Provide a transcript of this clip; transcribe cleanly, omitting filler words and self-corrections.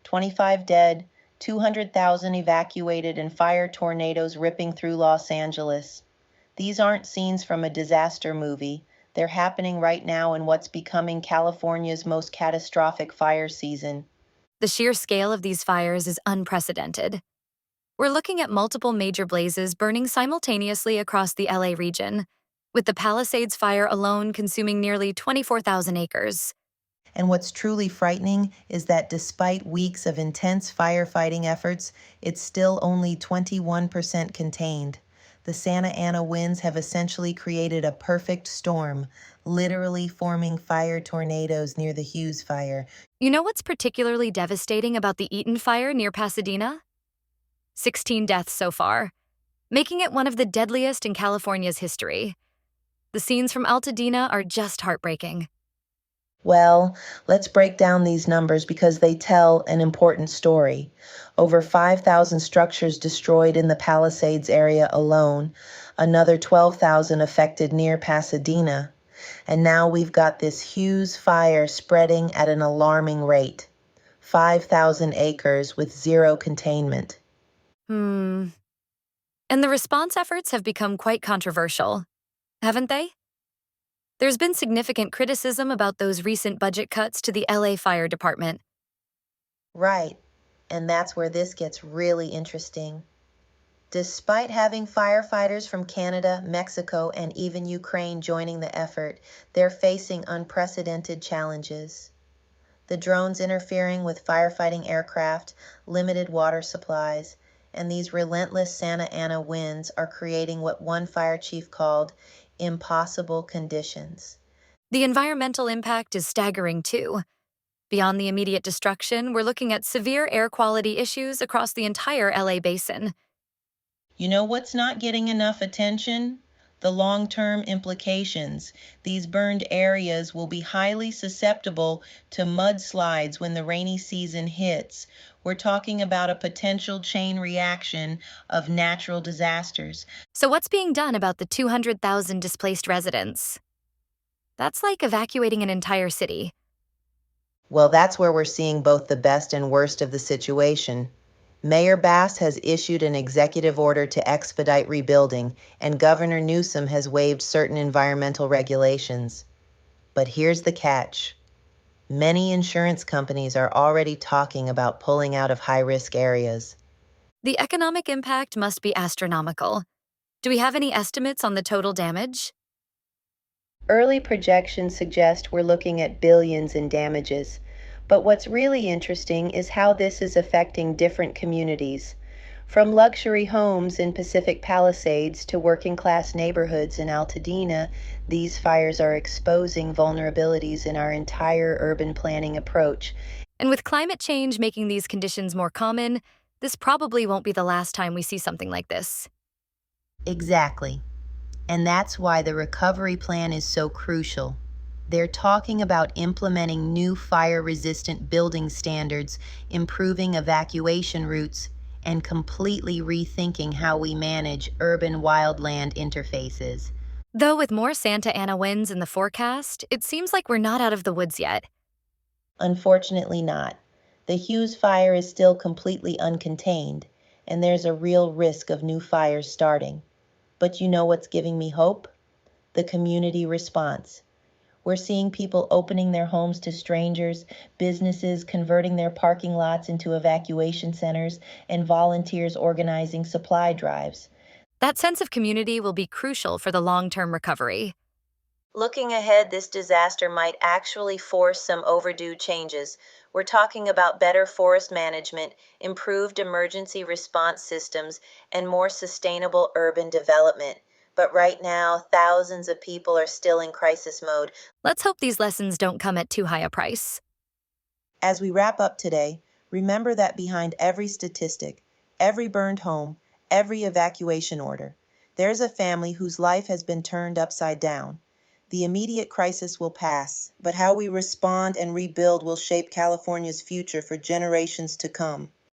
25 dead, 200,000 evacuated, and fire tornadoes ripping through Los Angeles. These aren't scenes from a disaster movie. They're happening right now in what's becoming California's most catastrophic fire season. The sheer scale of these fires is unprecedented. We're looking at multiple major blazes burning simultaneously across the LA region, with the Palisades fire alone consuming nearly 24,000 acres. And what's truly frightening is that despite weeks of intense firefighting efforts, it's still only 21% contained. The Santa Ana winds have essentially created a perfect storm, literally forming fire tornadoes near the Hughes fire. You know what's particularly devastating about the Eaton fire near Pasadena? 16 deaths so far, making it one of the deadliest in California's history. The scenes from Altadena are just heartbreaking. Well, let's break down these numbers because they tell an important story. Over 5,000 structures destroyed in the Palisades area alone, another 12,000 affected near Pasadena, and now we've got this Hughes fire spreading at an alarming rate. 5,000 acres with zero containment. And the response efforts have become quite controversial, haven't they? There's been significant criticism about those recent budget cuts to the LA Fire Department. Right, and that's where this gets really interesting. Despite having firefighters from Canada, Mexico, and even Ukraine joining the effort, they're facing unprecedented challenges. The drones interfering with firefighting aircraft, limited water supplies, and these relentless Santa Ana winds are creating what one fire chief called impossible conditions. The environmental impact is staggering too. Beyond the immediate destruction, we're looking at severe air quality issues across the entire LA basin. You know what's not getting enough attention? The long-term implications. These burned areas will be highly susceptible to mudslides when the rainy season hits. We're talking about a potential chain reaction of natural disasters. So, what's being done about the 200,000 displaced residents? That's like evacuating an entire city. Well, that's where we're seeing both the best and worst of the situation. Mayor Bass has issued an executive order to expedite rebuilding, and Governor Newsom has waived certain environmental regulations. But here's the catch. Many insurance companies are already talking about pulling out of high-risk areas. The economic impact must be astronomical. Do we have any estimates on the total damage? Early projections suggest we're looking at billions in damages. But what's really interesting is how this is affecting different communities. From luxury homes in Pacific Palisades to working-class neighborhoods in Altadena, these fires are exposing vulnerabilities in our entire urban planning approach. And with climate change making these conditions more common, this probably won't be the last time we see something like this. Exactly. And that's why the recovery plan is so crucial. They're talking about implementing new fire-resistant building standards, improving evacuation routes, and completely rethinking how we manage urban wildland interfaces. Though with more Santa Ana winds in the forecast, it seems like we're not out of the woods yet. Unfortunately not. The Hughes fire is still completely uncontained, and there's a real risk of new fires starting. But you know what's giving me hope? The community response. We're seeing people opening their homes to strangers, businesses converting their parking lots into evacuation centers, and volunteers organizing supply drives. That sense of community will be crucial for the long-term recovery. Looking ahead, this disaster might actually force some overdue changes. We're talking about better forest management, improved emergency response systems, and more sustainable urban development. But right now, thousands of people are still in crisis mode. Let's hope these lessons don't come at too high a price. As we wrap up today, remember that behind every statistic, every burned home, every evacuation order, there's a family whose life has been turned upside down. The immediate crisis will pass, but how we respond and rebuild will shape California's future for generations to come.